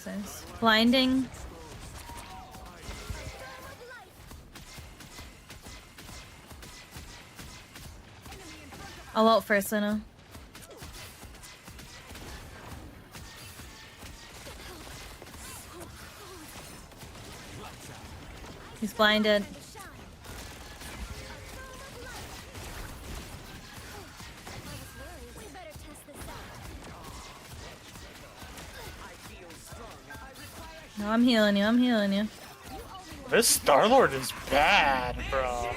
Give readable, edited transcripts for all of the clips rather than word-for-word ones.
nice. Blinding. I'll ult first, Luna. He's blinded. No, I'm healing you, I'm healing you. This Star-Lord is bad, bro.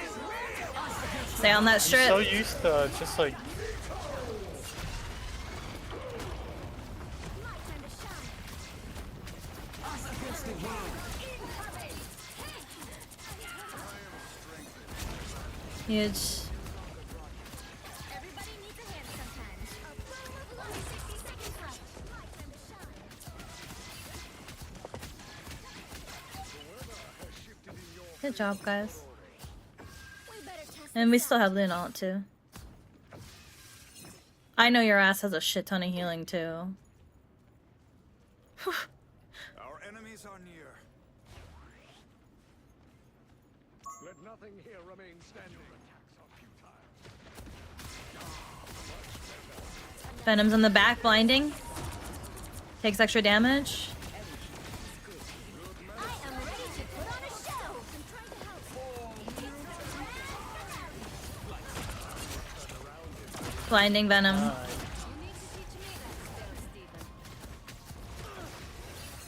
Stay on that strip. I'm so used to just like... Huge. Good job, guys. And we still have Luna ult too. I know your ass has a shit ton of healing too. Our enemies are near. Let nothing here remain standing. Venom's in the back, blinding. Takes extra damage. Blinding Venom.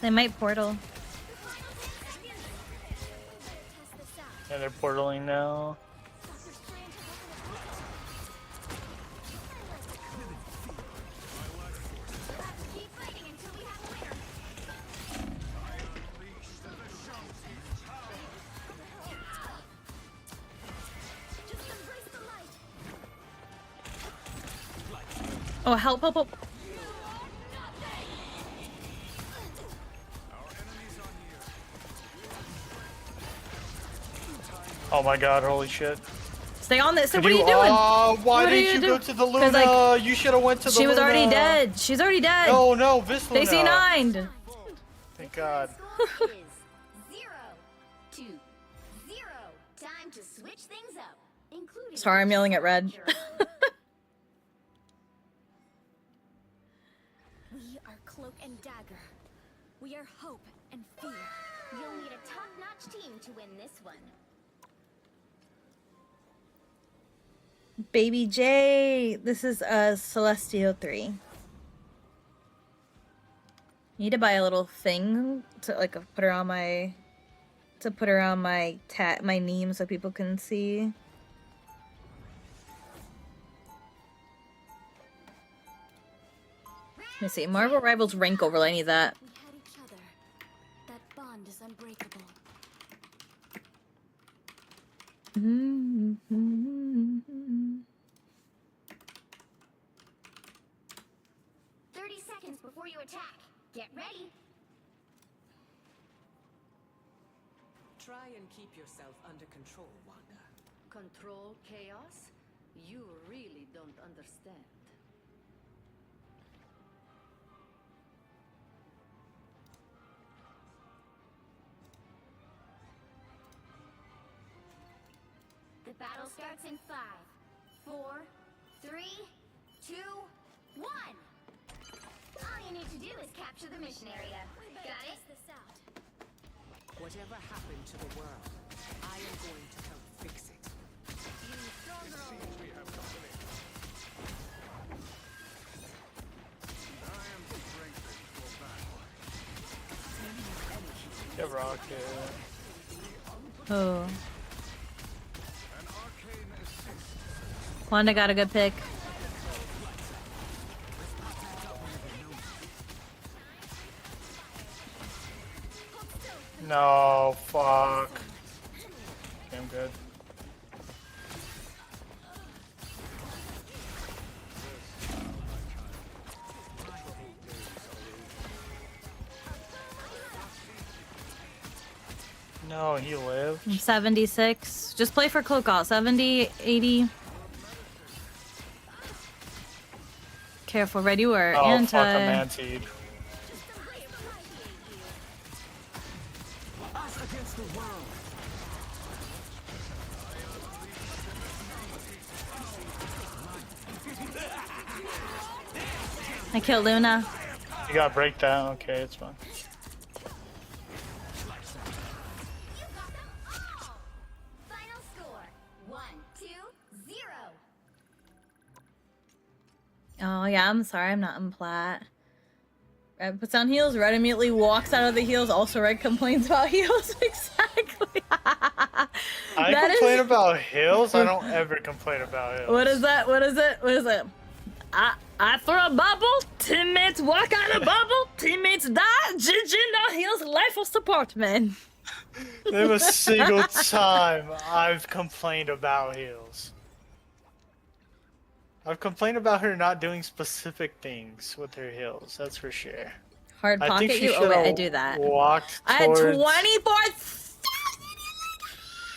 They might portal. Yeah, they're portaling now. Oh, help, help, help. Oh my god, holy shit. Stay on this. What Could are you doing? Why What didn't you doing? go to the 'Cause, Luna? like, You should have went to the she Luna. was already dead. She's already dead. No, no, this Luna. They C9'd. Thank god. Is 0, 2, 0. Time to switch things up, including. Sorry, I'm yelling at Red. We are Cloak and Dagger. We are hope and fear. You'll need a top-notch team to win this one. Baby J. This is Celestial 3. Need to buy a little thing to like put her on my my name so people can see. Let me see. Marvel Rivals rank overlay. I need that. We had each other. That bond is unbreakable. 30 seconds before you attack. Get ready. Try and keep yourself under control, Wanda. Control chaos? You really don't understand. The battle starts in 5, 4, 3, 2, 1. All you need to do is capture the mission area. Got it? Whatever happened to the world, I am going to help fix it. Get rocket. Oh. Wanda got a good pick. No, fuck. Okay, I'm good. No, he lived. 76. Just play for cloak out. 70, 80. Careful, Red, you are Oh, anti. fuck, I'm antied. I killed Luna. You gotta break that. Okay, it's fine. You got them all! Final score 1-2-0. Oh yeah, I'm sorry, I'm not in plat. Red puts on heels, Red immediately walks out of the heels, also Red complains about heels. Exactly. I That complain is- about hills. I don't ever complain about hills. What is that? What is it? What is it? I throw a bubble, teammates walk out a bubble, teammates die, GG, no heals, life of support, man. Name a single time I've complained about hills. I've complained about her not doing specific things with her heels, that's for sure. Hard I think pocket she you? Oh wait, I should've do that. walked I had towards... 24,000.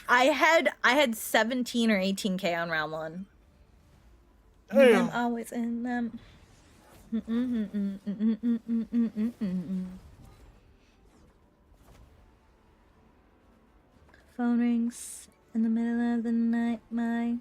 I had 17 or 18k on round one. Damn. I'm always in them. Phone rings in the middle of the night. My